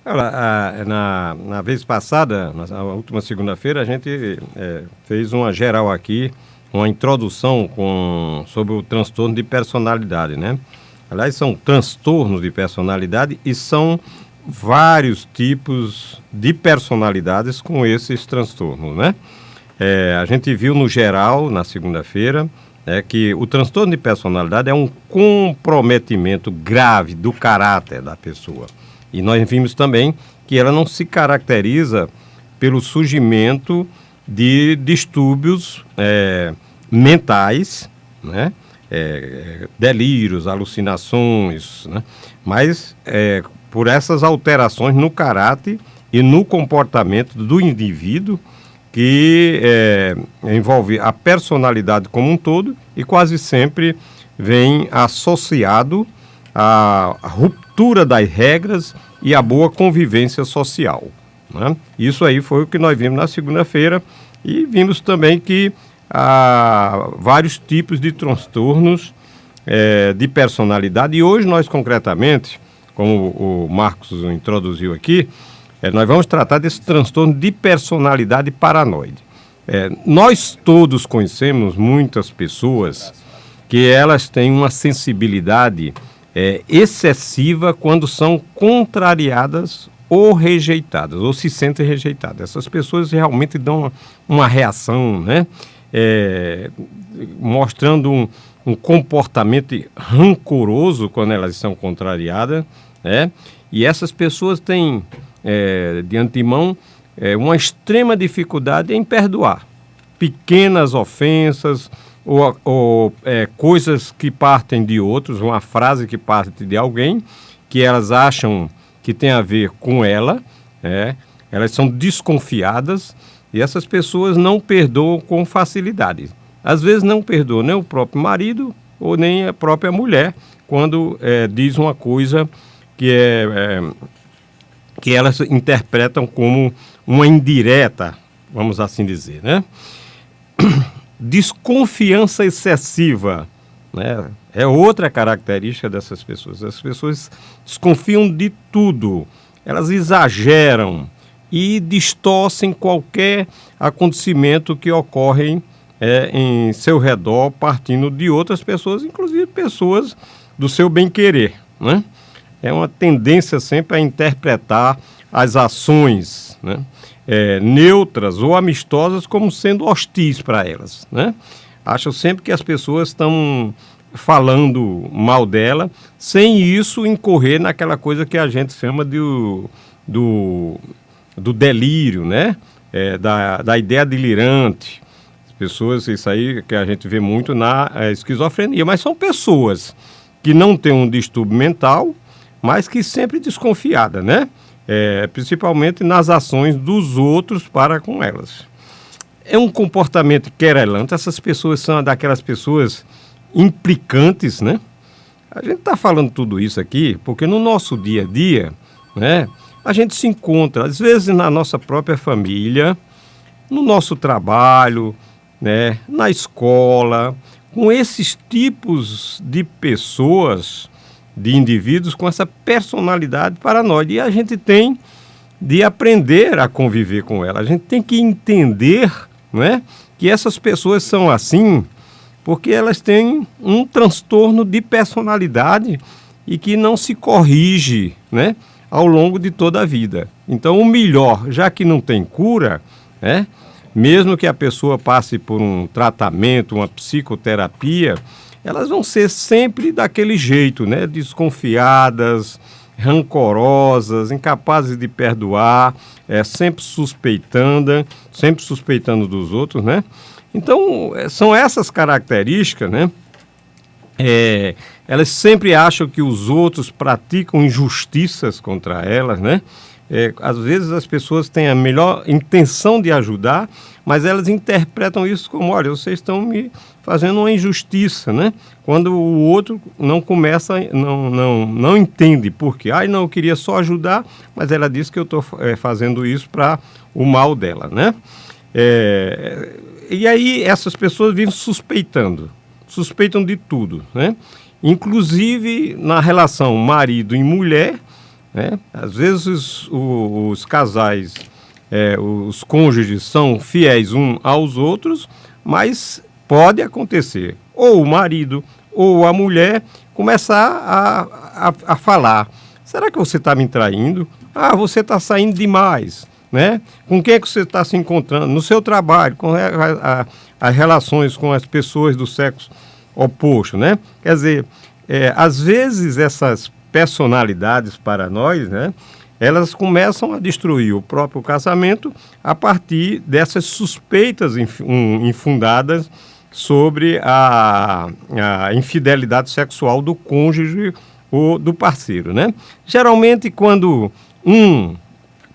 Olha, na vez passada, na última segunda-feira, a gente fez uma geral aqui, uma introdução sobre o transtorno de personalidade, né? Aliás, são transtornos de personalidade e são vários tipos de personalidades com esses transtornos, né? A gente viu no geral, na segunda-feira, que o transtorno de personalidade é um comprometimento grave do caráter da pessoa. E nós vimos também que ela não se caracteriza pelo surgimento de distúrbios mentais, né? Delírios, alucinações, né? Mas por essas alterações no caráter e no comportamento do indivíduo que envolve a personalidade como um todo e quase sempre vem associado à ruptura das regras e à boa convivência social, né? Isso aí foi o que nós vimos na segunda-feira e vimos também que há vários tipos de transtornos de personalidade e hoje nós concretamente, como o Marcos introduziu aqui, nós vamos tratar desse transtorno de personalidade paranoide. Nós todos conhecemos muitas pessoas que elas têm uma sensibilidade excessiva quando são contrariadas ou rejeitadas, ou se sentem rejeitadas. Essas pessoas realmente dão uma reação, né? Mostrando um comportamento rancoroso quando elas são contrariadas, né? E essas pessoas têm, de antemão, uma extrema dificuldade em perdoar pequenas ofensas ou coisas que partem de outros, uma frase que parte de alguém que elas acham que tem a ver com ela, elas são desconfiadas e essas pessoas não perdoam com facilidade. Às vezes não perdoam nem o próprio marido ou nem a própria mulher quando diz uma coisa que elas interpretam como uma indireta, vamos assim dizer, né? Desconfiança excessiva, né? É outra característica dessas pessoas. As pessoas desconfiam de tudo, elas exageram e distorcem qualquer acontecimento que ocorre em seu redor, partindo de outras pessoas, inclusive pessoas do seu bem-querer, né? É uma tendência sempre a interpretar as ações, né, neutras ou amistosas como sendo hostis para elas, né? Acham sempre que as pessoas estão falando mal dela, sem isso incorrer naquela coisa que a gente chama do delírio, né? Da ideia delirante. As pessoas, isso aí que a gente vê muito na esquizofrenia, mas são pessoas que não têm um distúrbio mental, mas que sempre desconfiada, né? Principalmente nas ações dos outros para com elas. É um comportamento querelante, essas pessoas são daquelas pessoas implicantes, né? A gente está falando tudo isso aqui porque no nosso dia a dia, né, a gente se encontra, às vezes, na nossa própria família, no nosso trabalho, né, na escola, com esses tipos de pessoas, de indivíduos com essa personalidade paranoide. E a gente tem de aprender a conviver com ela. A gente tem que entender, né, que essas pessoas são assim porque elas têm um transtorno de personalidade e que não se corrige, né, ao longo de toda a vida. Então, o melhor, já que não tem cura, né, mesmo que a pessoa passe por um tratamento, uma psicoterapia, elas vão ser sempre daquele jeito, né? Desconfiadas, rancorosas, incapazes de perdoar, sempre suspeitando dos outros, né? Então, são essas características, né? Elas sempre acham que os outros praticam injustiças contra elas, né? Às vezes as pessoas têm a melhor intenção de ajudar, mas elas interpretam isso como, olha, vocês estão me fazendo uma injustiça, né? Quando o outro não começa, não entende por quê. Não, eu queria só ajudar, mas ela disse que eu estou fazendo isso para o mal dela, né? E aí essas pessoas vivem suspeitam de tudo, né? Inclusive na relação marido e mulher, né? Às vezes os casais, os cônjuges são fiéis uns aos outros, mas pode acontecer, ou o marido ou a mulher começar a falar: será que você está me traindo? Ah, você está saindo demais, né? Com quem é que você está se encontrando? No seu trabalho, com as relações com as pessoas do sexo oposto, né? Quer dizer, às vezes essas personalidades paranoides, né? Elas começam a destruir o próprio casamento a partir dessas suspeitas infundadas sobre a infidelidade sexual do cônjuge ou do parceiro, né? Geralmente, quando um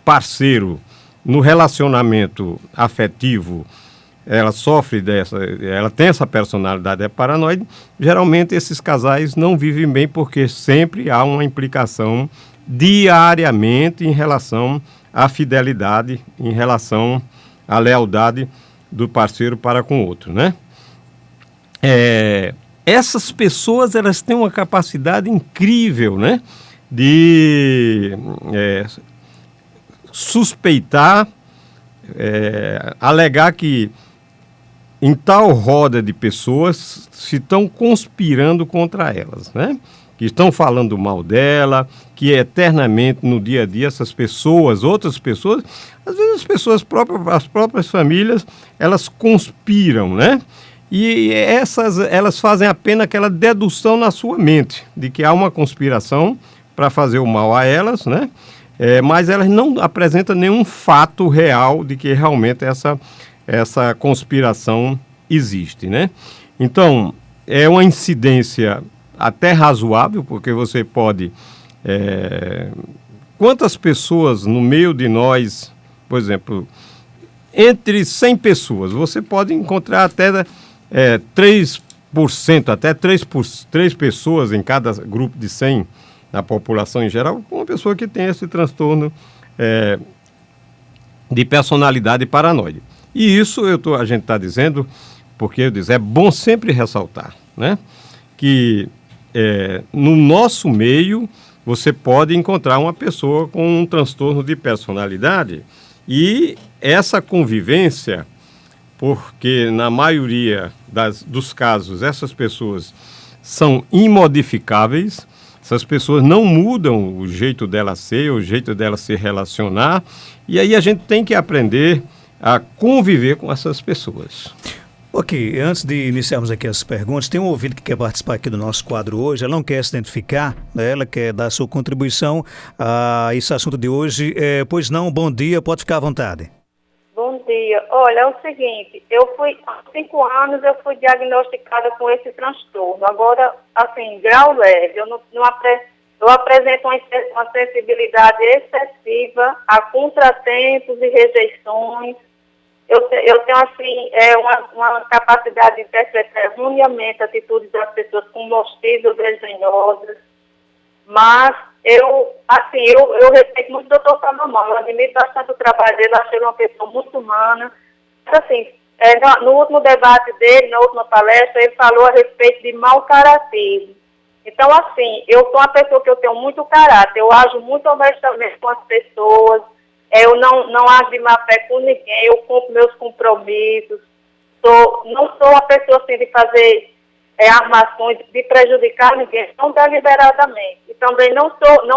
parceiro no relacionamento afetivo ela tem essa personalidade paranoide, geralmente esses casais não vivem bem porque sempre há uma implicação diariamente em relação à fidelidade, em relação à lealdade do parceiro para com o outro, né? Essas pessoas, elas têm uma capacidade incrível, né, de suspeitar, alegar que em tal roda de pessoas se estão conspirando contra elas, né? Que estão falando mal dela, que eternamente no dia a dia essas pessoas, outras pessoas, às vezes as pessoas próprias, as próprias famílias, elas conspiram, né? E elas fazem apenas aquela dedução na sua mente de que há uma conspiração para fazer o mal a elas, né? Mas elas não apresentam nenhum fato real de que realmente essa conspiração existe, né? Então, é uma incidência até razoável, porque você pode... quantas pessoas no meio de nós, por exemplo, entre 100 pessoas, você pode encontrar até 3%, até 3 pessoas em cada grupo de 100 na população em geral, uma pessoa que tem esse transtorno de personalidade paranoide. E isso a gente está dizendo, porque é bom sempre ressaltar, né, que no nosso meio você pode encontrar uma pessoa com um transtorno de personalidade e essa convivência, porque na maioria dos casos essas pessoas são imodificáveis, essas pessoas não mudam o jeito dela ser, o jeito dela se relacionar, e aí a gente tem que aprender a conviver com essas pessoas. Ok, antes de iniciarmos aqui as perguntas, tem um ouvinte que quer participar aqui do nosso quadro hoje, ela não quer se identificar, né? Ela quer dar a sua contribuição a esse assunto de hoje. Pois não, bom dia, pode ficar à vontade. Bom dia. Olha, é o seguinte, há 5 anos eu fui diagnosticada com esse transtorno. Agora, assim, grau leve, eu apresento uma sensibilidade excessiva a contratempos e rejeições. Eu tenho, assim, uma capacidade de interpretar erroneamente atitudes das pessoas com motivos desdenhosas. Mas eu respeito muito o doutor Salomão, eu admiro bastante o trabalho dele, achei ele uma pessoa muito humana. Mas, assim, no último debate dele, na última palestra, ele falou a respeito de mau caratismo. Então, assim, eu sou uma pessoa que eu tenho muito caráter, eu ajo muito honestamente com as pessoas, eu não ajo de má fé com ninguém, eu cumpro meus compromissos, não sou uma pessoa assim de fazer armações, de prejudicar ninguém, não deliberadamente. E também não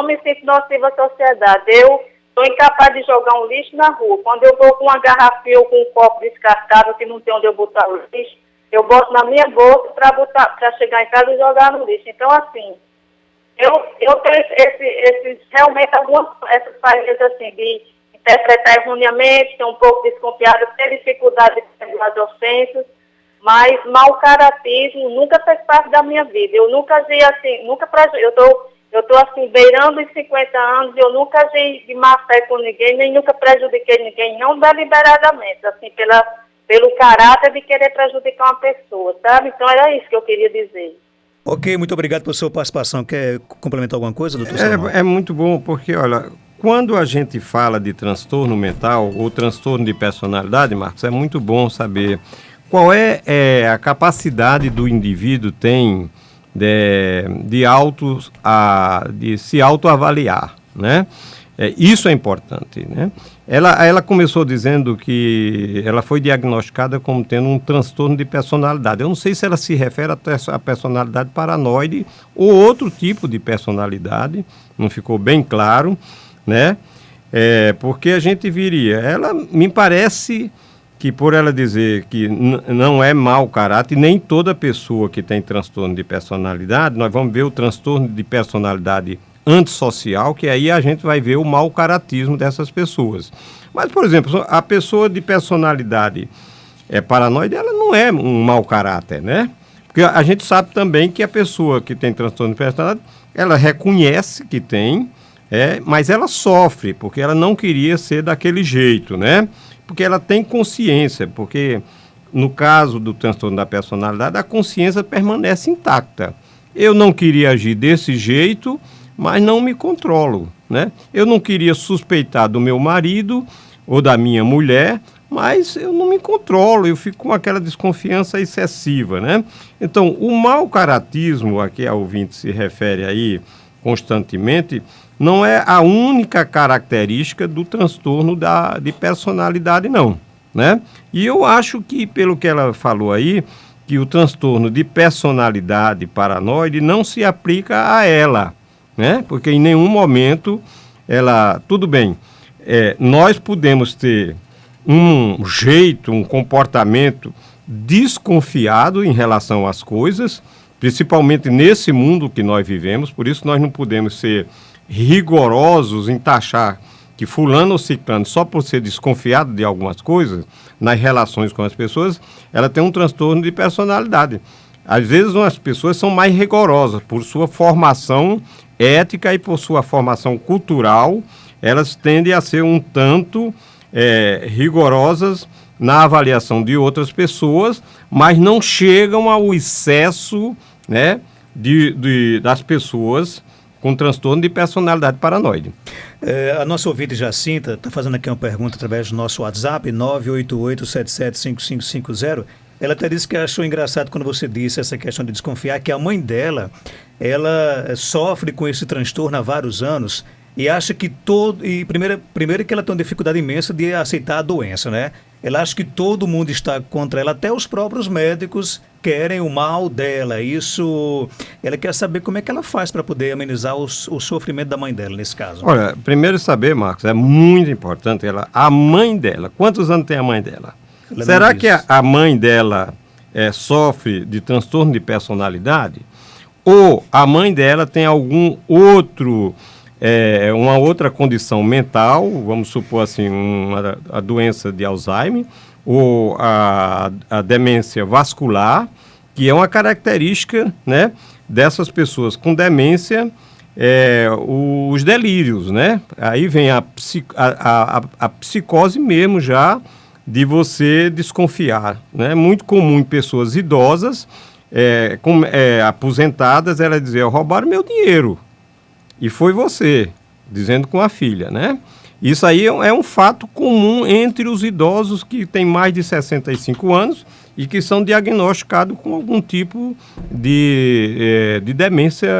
me sinto nociva à sociedade. Eu sou incapaz de jogar um lixo na rua. Quando eu vou com uma garrafinha ou com um copo descartável que não tem onde eu botar o lixo, eu boto na minha bolsa para chegar em casa e jogar no lixo. Então, assim, eu tenho realmente essas falhas assim, de interpretar erroneamente, ser um pouco desconfiada, ter dificuldade de perdoar as ofensas, mas mau caratismo nunca fez parte da minha vida. Eu nunca agi assim, eu tô assim, beirando os 50 anos, eu nunca agi de má fé com ninguém, nem nunca prejudiquei ninguém, não deliberadamente, assim, pelo caráter de querer prejudicar uma pessoa, sabe? Então era isso que eu queria dizer. Ok, muito obrigado pela sua participação. Quer complementar alguma coisa, doutor Salomão? É muito bom, porque, olha, quando a gente fala de transtorno mental ou transtorno de personalidade, Marcos, é muito bom saber qual é a capacidade do indivíduo tem de se autoavaliar, né? Isso é importante, né? Ela começou dizendo que ela foi diagnosticada como tendo um transtorno de personalidade. Eu não sei se ela se refere à personalidade paranoide ou outro tipo de personalidade, não ficou bem claro, né? Porque a gente viria, ela me parece que por ela dizer que não é mau caráter, nem toda pessoa que tem transtorno de personalidade, nós vamos ver o transtorno de personalidade antissocial, que aí a gente vai ver o mau caratismo dessas pessoas. Mas, por exemplo, a pessoa de personalidade paranoide, ela não é um mau caráter, né? Porque a gente sabe também que a pessoa que tem transtorno de personalidade, ela reconhece que tem, mas ela sofre, porque ela não queria ser daquele jeito, né? Porque ela tem consciência, porque no caso do transtorno da personalidade, a consciência permanece intacta. Eu não queria agir desse jeito, mas não me controlo, né? Eu não queria suspeitar do meu marido ou da minha mulher, mas eu não me controlo, eu fico com aquela desconfiança excessiva, né? Então, o mau caratismo a que a ouvinte se refere aí constantemente, não é a única característica do transtorno de personalidade, não, né? E eu acho que, pelo que ela falou aí, que o transtorno de personalidade paranoide não se aplica a ela, né? Porque em nenhum momento ela... Tudo bem, nós podemos ter um jeito, um comportamento desconfiado em relação às coisas, principalmente nesse mundo que nós vivemos, por isso nós não podemos ser rigorosos em taxar que fulano ou ciclano, só por ser desconfiado de algumas coisas, nas relações com as pessoas, ela tem um transtorno de personalidade. Às vezes as pessoas são mais rigorosas por sua formação ética e por sua formação cultural, elas tendem a ser um tanto rigorosas na avaliação de outras pessoas, mas não chegam ao excesso, né, das pessoas com transtorno de personalidade paranoide. A nossa ouvinte Jacinta está fazendo aqui uma pergunta através do nosso WhatsApp, 988-775550. Ela até disse que achou engraçado quando você disse essa questão de desconfiar, que a mãe dela, ela sofre com esse transtorno há vários anos e acha que primeiro que ela tem uma dificuldade imensa de aceitar a doença, né? Ela acha que todo mundo está contra ela, até os próprios médicos querem o mal dela. Isso, ela quer saber como é que ela faz para poder amenizar o sofrimento da mãe dela, nesse caso. Olha, primeiro saber, Marcos, é muito importante, a mãe dela, quantos anos tem a mãe dela? Será que a mãe dela sofre de transtorno de personalidade? Ou a mãe dela tem algum outro... uma outra condição mental, vamos supor assim, a doença de Alzheimer, ou a demência vascular, que é uma característica, né, dessas pessoas com demência, os delírios, né? Aí vem a psicose mesmo já de você desconfiar, né? Muito comum em pessoas idosas, aposentadas, ela dizer, roubaram meu dinheiro. E foi você, dizendo com a filha, né? Isso aí é um fato comum entre os idosos que têm mais de 65 anos e que são diagnosticados com algum tipo de demência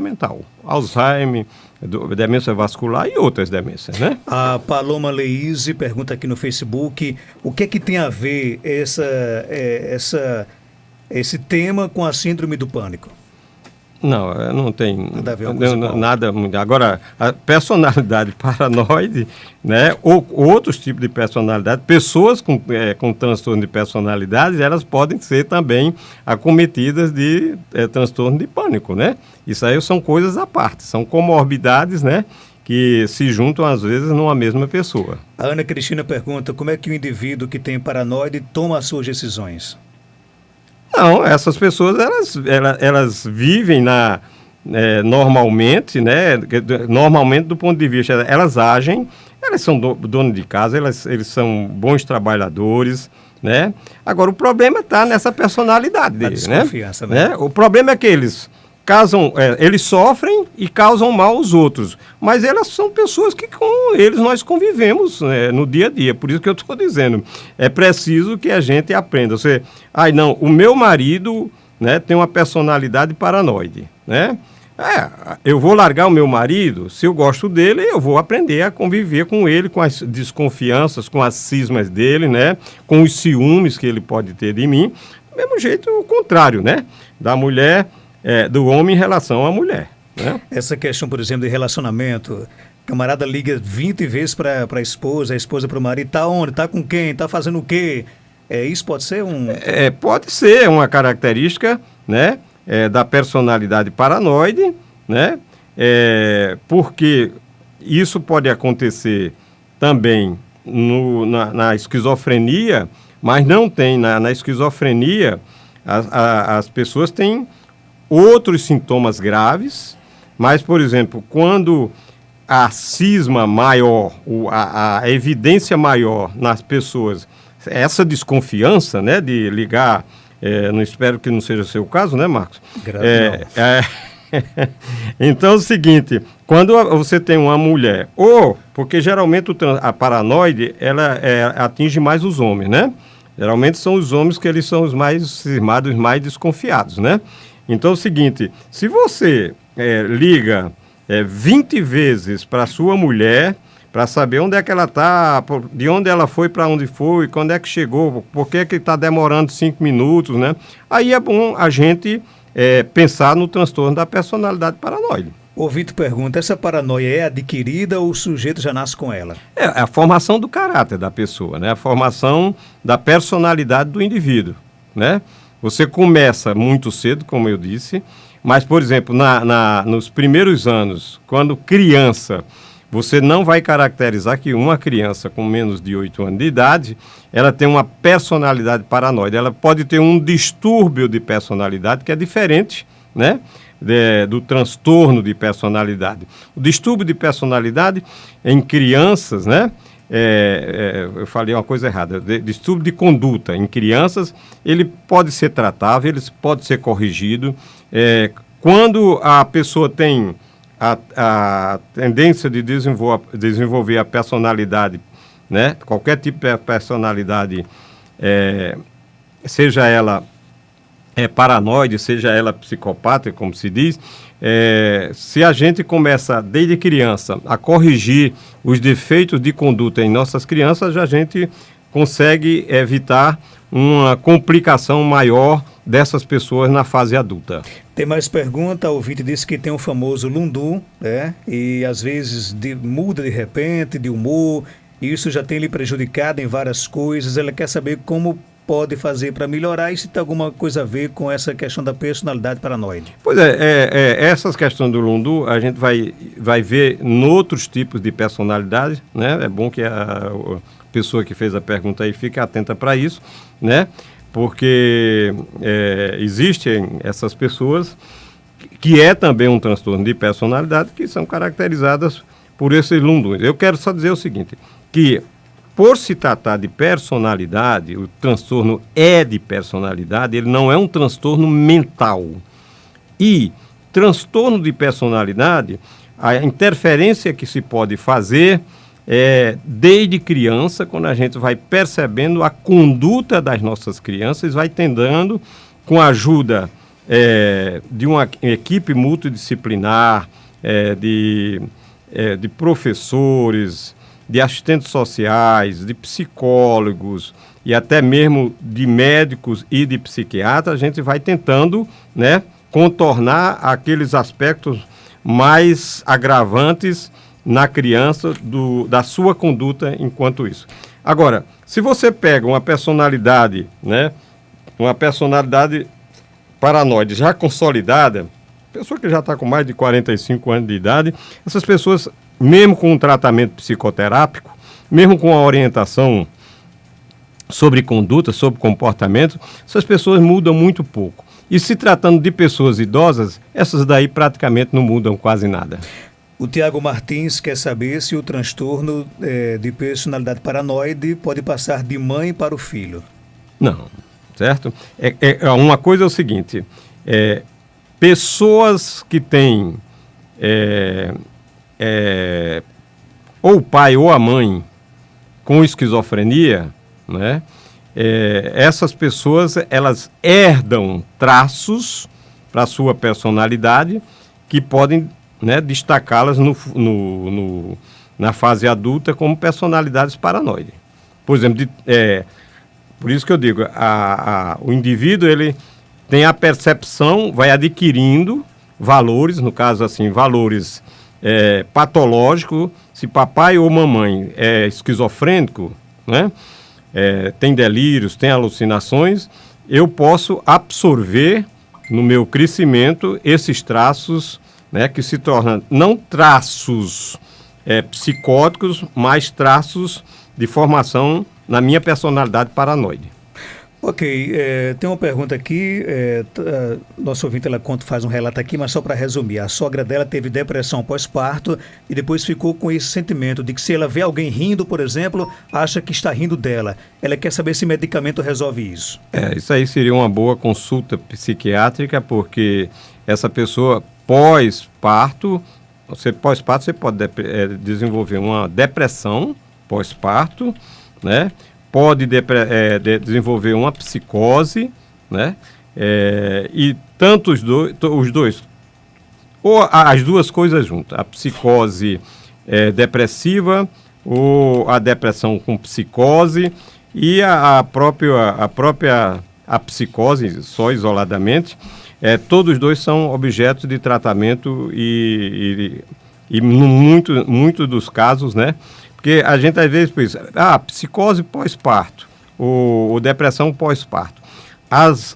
mental. Alzheimer, demência vascular e outras demências, né? A Paloma Leise pergunta aqui no Facebook, o que é que tem a ver esse tema com a síndrome do pânico? Não, não tem nada muito. Agora, a personalidade paranoide, né, ou outros tipos de personalidade, pessoas com transtorno de personalidade, elas podem ser também acometidas de transtorno de pânico, né? Isso aí são coisas à parte, são comorbidades, né, que se juntam às vezes numa mesma pessoa. A Ana Cristina pergunta como é que o indivíduo que tem paranoide toma as suas decisões? Não, essas pessoas, elas vivem normalmente, né? Normalmente do ponto de vista, elas agem, elas são donos de casa, eles são bons trabalhadores, né? Agora, o problema está nessa personalidade deles, né? O problema é que eles eles sofrem e causam mal aos outros, mas elas são pessoas que com eles nós convivemos, né, no dia a dia. Por isso que eu estou dizendo, é preciso que a gente aprenda. O meu marido, né, tem uma personalidade paranoide, né? Eu vou largar o meu marido, se eu gosto dele, eu vou aprender a conviver com ele, com as desconfianças, com as cismas dele, né? Com os ciúmes que ele pode ter de mim. Do mesmo jeito, o contrário, né? Da mulher, do homem em relação à mulher, né? Essa questão, por exemplo, de relacionamento, camarada liga 20 vezes para a esposa para o marido, tá onde, tá com quem, tá fazendo o quê? Isso pode ser um... Pode ser uma característica, né? Da personalidade paranoide, né? Porque isso pode acontecer também na esquizofrenia, mas não tem. Na esquizofrenia, as pessoas têm outros sintomas graves, mas, por exemplo, quando a cisma maior, a evidência maior nas pessoas, essa desconfiança, né, de ligar... não espero que não seja o seu caso, né, Marcos? Então é o seguinte, quando você tem uma mulher, porque geralmente a paranoide, ela atinge mais os homens, né? Geralmente são os homens que eles são os mais cismados, mais desconfiados, né? Então é o seguinte, se você liga 20 vezes para sua mulher, para saber onde é que ela está, de onde ela foi, para onde foi, quando é que chegou, por que está demorando 5 minutos, né? Aí é bom a gente pensar no transtorno da personalidade paranoide. O Vitor pergunta, essa paranoia é adquirida ou o sujeito já nasce com ela? É a formação do caráter da pessoa, né? A formação da personalidade do indivíduo, né? Você começa muito cedo, como eu disse, mas, por exemplo, nos primeiros anos, quando criança... Você não vai caracterizar que uma criança com menos de 8 anos de idade, ela tem uma personalidade paranoide. Ela pode ter um distúrbio de personalidade que é diferente, né, do transtorno de personalidade. O distúrbio de personalidade em crianças, né, eu falei uma coisa errada, distúrbio de conduta em crianças, ele pode ser tratável, ele pode ser corrigido. Quando a pessoa tem... A tendência de desenvolver a personalidade, né? Qualquer tipo de personalidade, seja ela paranoide, seja ela psicopata, como se diz, se a gente começa desde criança a corrigir os defeitos de conduta em nossas crianças, a gente consegue evitar uma complicação maior dessas pessoas na fase adulta. Tem mais pergunta, o ouvinte disse que tem o famoso lundu, né? E às vezes muda de repente de humor, e isso já tem lhe prejudicado em várias coisas. Ela quer saber como pode fazer para melhorar e se tem alguma coisa a ver com essa questão da personalidade paranoide. Pois essas questões do lundu a gente vai ver em outros tipos de personalidade, né? É bom que a pessoa que fez a pergunta aí fique atenta para isso, né? Porque existem essas pessoas que é também um transtorno de personalidade que são caracterizadas por esses lundus. Eu quero só dizer o seguinte, que por se tratar de personalidade, o transtorno é de personalidade, ele não é um transtorno mental. E transtorno de personalidade, a interferência que se pode fazer desde criança, quando a gente vai percebendo a conduta das nossas crianças, vai tendendo, com a ajuda de uma equipe multidisciplinar, de professores, de assistentes sociais, de psicólogos e até mesmo de médicos e de psiquiatras, a gente vai tentando, né, contornar aqueles aspectos mais agravantes na criança da sua conduta enquanto isso. Agora, se você pega uma personalidade, né, uma personalidade paranoide já consolidada, pessoa que já está com mais de 45 anos de idade, essas pessoas, mesmo com um tratamento psicoterápico, mesmo com a orientação sobre conduta, sobre comportamento, essas pessoas mudam muito pouco. E se tratando de pessoas idosas, essas daí praticamente não mudam quase nada. O Tiago Martins quer saber se o transtorno de personalidade paranoide pode passar de mãe para o filho. Não, certo? Uma coisa é o seguinte, pessoas que têm ou o pai ou a mãe com esquizofrenia, né? Essas pessoas, elas herdam traços para a sua personalidade que podem, né, destacá-las na fase adulta como personalidades paranoides. Por exemplo, por isso que eu digo, o indivíduo ele tem a percepção, vai adquirindo valores, no caso assim, valores patológicos. Se papai ou mamãe é esquizofrênico, né, tem delírios, tem alucinações, eu posso absorver no meu crescimento esses traços, né, que se tornam não traços psicóticos, mas traços de formação na minha personalidade paranoide. Ok, tem uma pergunta aqui, nosso ouvinte ela faz um relato aqui, mas só para resumir, a sogra dela teve depressão pós-parto e depois ficou com esse sentimento de que se ela vê alguém rindo, por exemplo, acha que está rindo dela. Ela quer saber se medicamento resolve isso. Isso aí seria uma boa consulta psiquiátrica, porque essa pessoa pós-parto, você pode desenvolver uma depressão pós-parto, né? Pode desenvolver uma psicose, né? E tanto os dois, ou as duas coisas juntas, a psicose depressiva, ou a depressão com psicose, e a própria psicose, só isoladamente, todos os dois são objetos de tratamento e muito dos casos, né? Porque a gente às vezes pensa, psicose pós-parto, ou depressão pós-parto.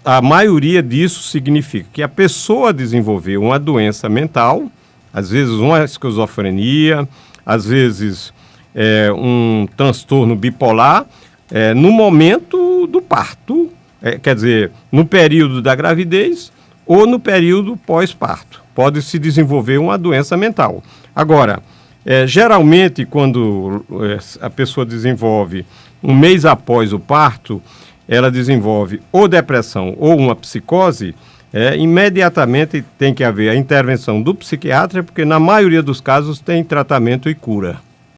A maioria disso significa que a pessoa desenvolveu uma doença mental, às vezes uma esquizofrenia, às vezes um transtorno bipolar, no momento do parto, quer dizer, no período da gravidez ou no período pós-parto. Pode se desenvolver uma doença mental. Agora, geralmente, quando a pessoa desenvolve um mês após o parto, ela desenvolve ou depressão ou uma psicose, imediatamente tem que haver a intervenção do psiquiatra, porque na maioria dos casos tem tratamento e cura.